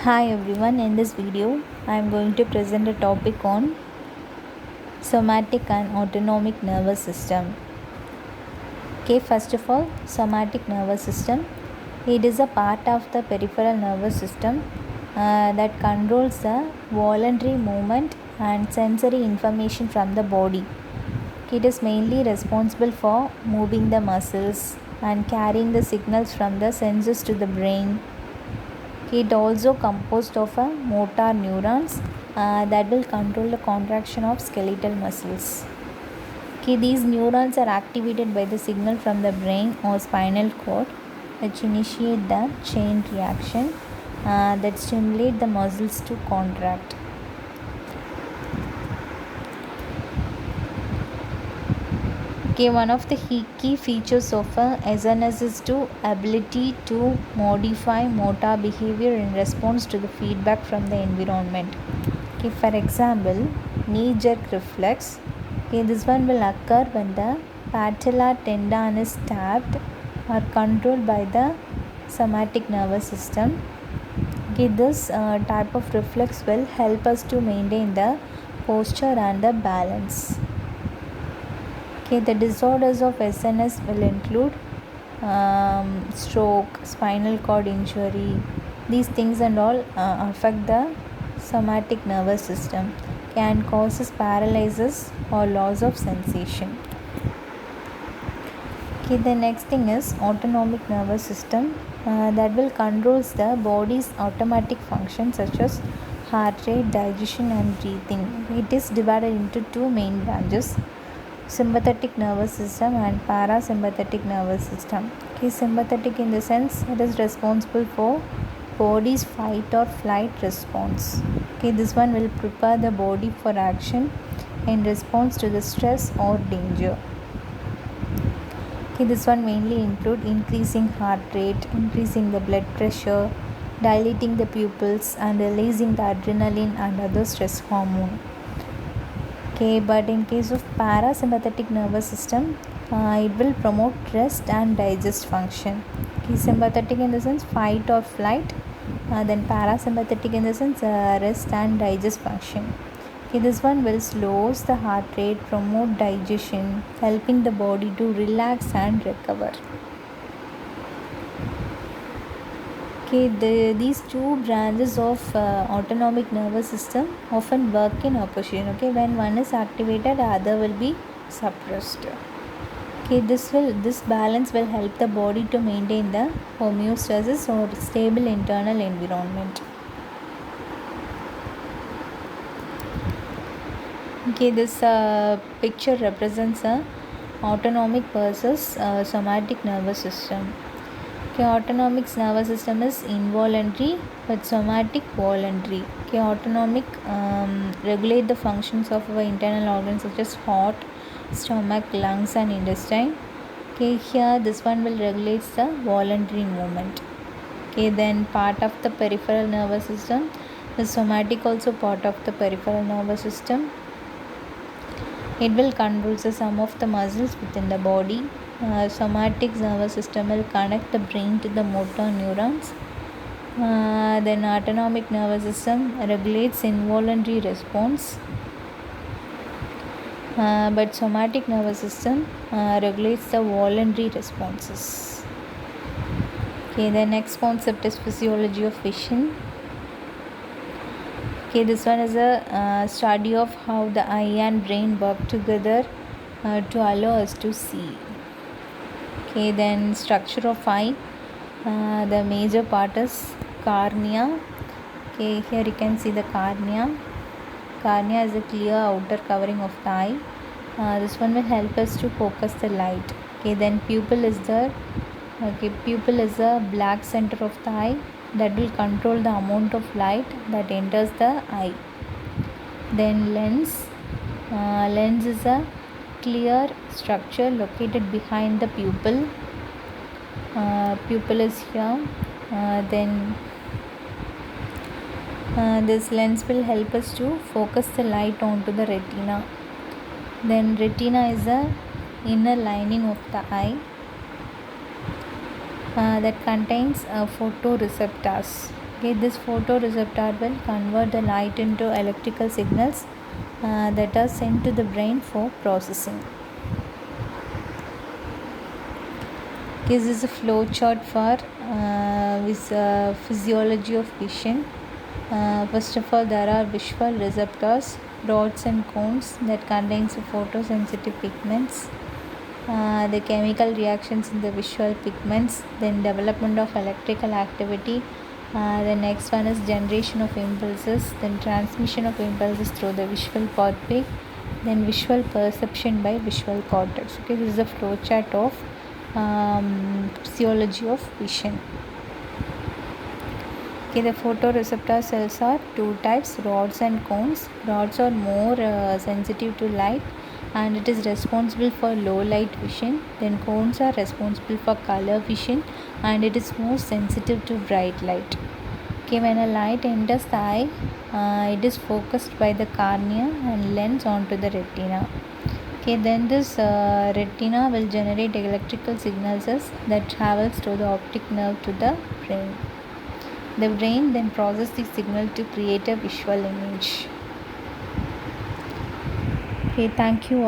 Hi everyone, in this video I am going to present a topic on somatic and autonomic nervous system. Okay, first of all, somatic nervous system. It is a part of the peripheral nervous system that controls the voluntary movement and sensory information from the body. It is mainly responsible for moving the muscles and carrying the signals from the senses to the brain. It also composed of a motor neurons that will control the contraction of skeletal muscles. These neurons are activated by the signal from the brain or spinal cord, which initiate the chain reaction that stimulate the muscles to contract. One of the key features of SNS is to ability to modify motor behavior in response to the feedback from the environment. For example, knee-jerk reflex. This one will occur when the patella tendon is tapped or controlled by the somatic nervous system. This type of reflex will help us to maintain the posture and the balance. The disorders of SNS will include stroke, spinal cord injury. These things and all affect the somatic nervous system and causes paralysis or loss of sensation. The next thing is autonomic nervous system that will controls the body's automatic functions such as heart rate, digestion and breathing. It is divided into two main branches: sympathetic nervous system and parasympathetic nervous system. Sympathetic in the sense it is responsible for body's fight or flight response. This one will prepare the body for action in response to the stress or danger. This one mainly include increasing heart rate, increasing the blood pressure, dilating the pupils and releasing the adrenaline and other stress hormone. But in case of parasympathetic nervous system, it will promote rest and digest function. Sympathetic in the sense fight or flight, then parasympathetic in the sense rest and digest function. This one will slows the heart rate, promote digestion, helping the body to relax and recover. These two branches of autonomic nervous system often work in opposition. When one is activated, the other will be suppressed. This balance will help the body to maintain the homeostasis or stable internal environment. This picture represents a autonomic versus somatic nervous system. Autonomic nervous system is involuntary but somatic voluntary. Autonomic regulate the functions of our internal organs such as heart, stomach, lungs and intestine. Here this one will regulate the voluntary movement. Then part of the peripheral nervous system. The somatic also part of the peripheral nervous system. It will control some of the muscles within the body. Somatic nervous system will connect the brain to the motor neurons. Then autonomic nervous system regulates involuntary response. But somatic nervous system regulates the voluntary responses. The next concept is physiology of vision. This one is a study of how the eye and brain work together to allow us to see. Then structure of eye. The major part is cornea. Here you can see the cornea. Cornea is a clear outer covering of the eye. This one will help us to focus the light. Then pupil is there. Pupil is a black center of the eye that will control the amount of light that enters the eye. Then lens. Lens is a clear structure located behind the pupil. Pupil is here. Then this lens will help us to focus the light onto the retina. Then retina is the inner lining of the eye that contains photoreceptors. Okay, this photoreceptor will convert the light into electrical signals that are sent to the brain for processing. Okay, this is a flow chart for physiology of vision. First of all, there are visual receptors, rods and cones that contains photosensitive pigments. The chemical reactions in the visual pigments, then development of electrical activity. The next one is generation of impulses, then transmission of impulses through the visual pathway, then visual perception by visual cortex. Okay, this is a flow chart of physiology of vision. Okay, the photoreceptor cells are two types, rods and cones. Rods are more sensitive to light and it is responsible for low light vision. Then cones are responsible for color vision and it is more sensitive to bright light. Okay, when a light enters the eye, it is focused by the cornea and lens onto the retina. Okay, then this retina will generate electrical signals that travels through the optic nerve to the brain. The brain then processes the signal to create a visual image. Okay, thank you all.